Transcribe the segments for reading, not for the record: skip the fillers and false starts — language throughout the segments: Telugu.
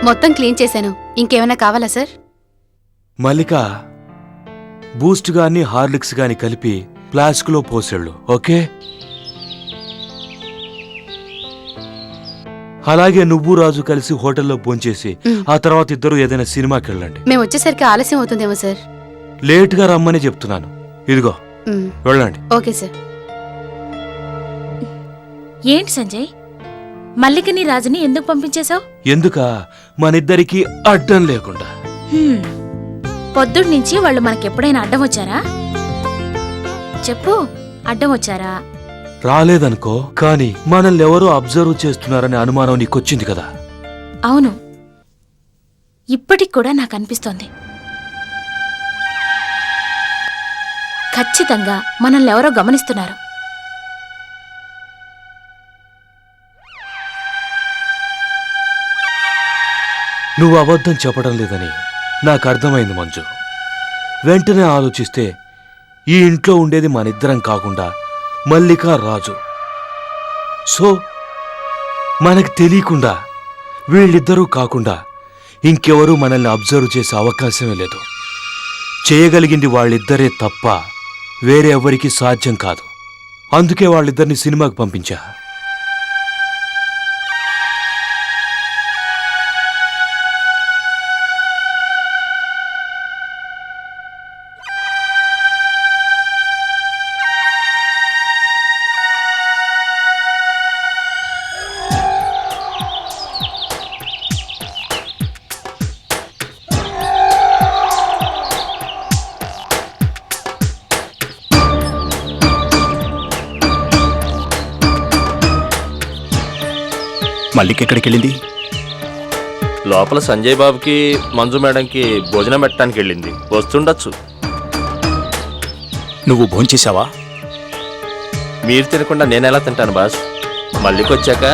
మొత్తం క్లీన్ చేశాను. ఇంకేమైనా కావాలా సార్? మల్లిక, బూస్ట్ గాని హార్లిక్స్ గాని కలిపి ఫ్లాస్క్ లో పోసేళ్ళు. ఓకే? అలాగే నువ్వు రాజు కలిసి హోటల్లో భోంచేసి ఆ తర్వాత ఇద్దరు ఏదైనా సినిమాకి వెళ్ళండి. మేము వచ్చేసరికి ఆలస్యం అవుతుందేమో సార్. లేటుగా రమ్మని చెప్తున్నాను. ఇదిగో వెళ్ళండి. Okay sir. ఏంటి సంజయ్, మల్లికని రాజుని ఎందుకు పంపించేశావు? ఎందుక మనిద్దరికి అడ్డం లేకుండా. పొద్దున్నుంచి వాళ్ళు మనకెప్పుడైనా అడ్డం వచ్చారా? చెప్పు, అడ్డం వచ్చారా? రాలేదనుకో, కానీ మనల్ని ఎవరో అబ్జర్వ్ చేస్తున్నారనే అనుమానం నీకొచ్చింది కదా. అవును, ఇప్పటికి కూడా నాకు అనిపిస్తోంది. ఖచ్చితంగా మనల్ని ఎవరో గమనిస్తున్నారు. నువ్వు అబద్ధం చెప్పడం లేదని నాకు అర్థమైంది మంజు. వెంటనే ఆలోచిస్తే ఈ ఇంట్లో ఉండేది మనిద్దరం కాకుండా మల్లిక, రాజు. సో మనకు తెలియకుండా వీళ్ళిద్దరూ కాకుండా ఇంకెవరూ మనల్ని అబ్జర్వ్ చేసే అవకాశమే లేదు. చేయగలిగింది వాళ్ళిద్దరే తప్ప వేరే ఎవరికి సాధ్యం కాదు. అందుకే వాళ్ళిద్దరిని సినిమాకి పంపించా. మల్లికెక్కడికెళ్ళింది? లోపల సంజయ్ బాబుకి మంజు మేడంకి భోజనం పెట్టడానికి వెళ్ళింది. వస్తుండొచ్చు. నువ్వు భోంచేశావా? మీరు తినకుండా నేనెలా తింటాను బాస్? మళ్ళీకొచ్చాక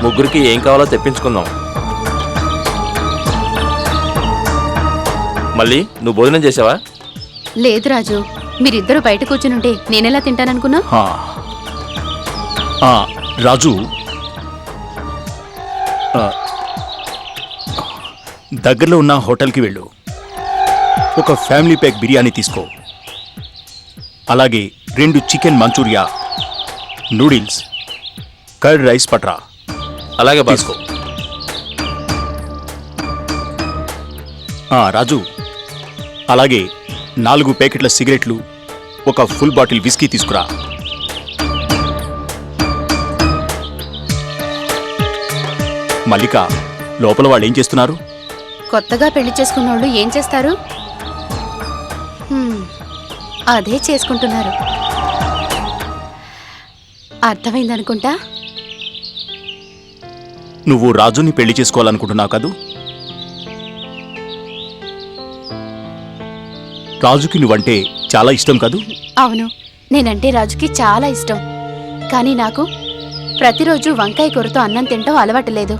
ముగ్గురికి ఏం కావాలో తెప్పించుకుందాం. మళ్ళీ నువ్వు భోజనం చేసావా? లేదు రాజు, మీరిద్దరూ బయట కూర్చునుంటే నేనెలా తింటాననుకున్నా? రాజు, దగ్గరలో ఉన్న హోటల్కి వెళ్ళు. ఒక ఫ్యామిలీ ప్యాక్ బిర్యానీ తీసుకో. అలాగే 2 chicken manchuria, noodles, curd rice పట్రా. అలాగే బాస్కో. రాజు, అలాగే 4 ప్యాకెట్ల సిగరెట్లు, ఒక ఫుల్ బాటిల్ విస్కీ తీసుకురా. మల్లిక, లోపల వాళ్ళు ఏం చేస్తున్నారు? కొత్తగా పెళ్లి చేసుకున్నోళ్ళు ఏం చేస్తారు? అదే చేసుకుంటున్నారు. అర్థమైందనుకుంటా. నువ్వు రాజుని పెళ్లి చేసుకోవాలనుకుంటున్నావు కదూ? రాజుకి నువ్వంటే చాలా ఇష్టం కదూ? అవును, నేనంటే రాజుకి చాలా ఇష్టం. కానీ నాకు ప్రతిరోజు వంకాయ కూరతో అన్నం తింటాం అలవాటు లేదు.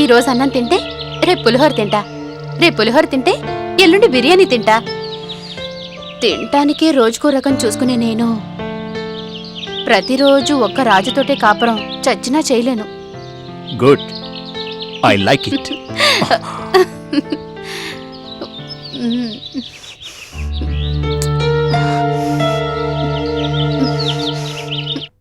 ఈరోజు అన్నం తింటే రేపు పులిహోర తింటా, రేపు పులిహోర తింటే ఎల్లుండి బిర్యానీ తింటా. తింటానికే రోజుకో రకం చూసుకునే నేను ప్రతిరోజు ఒక్క రాజుతోటే కాపురం చచ్చినా చేయలేను. Good, I like it.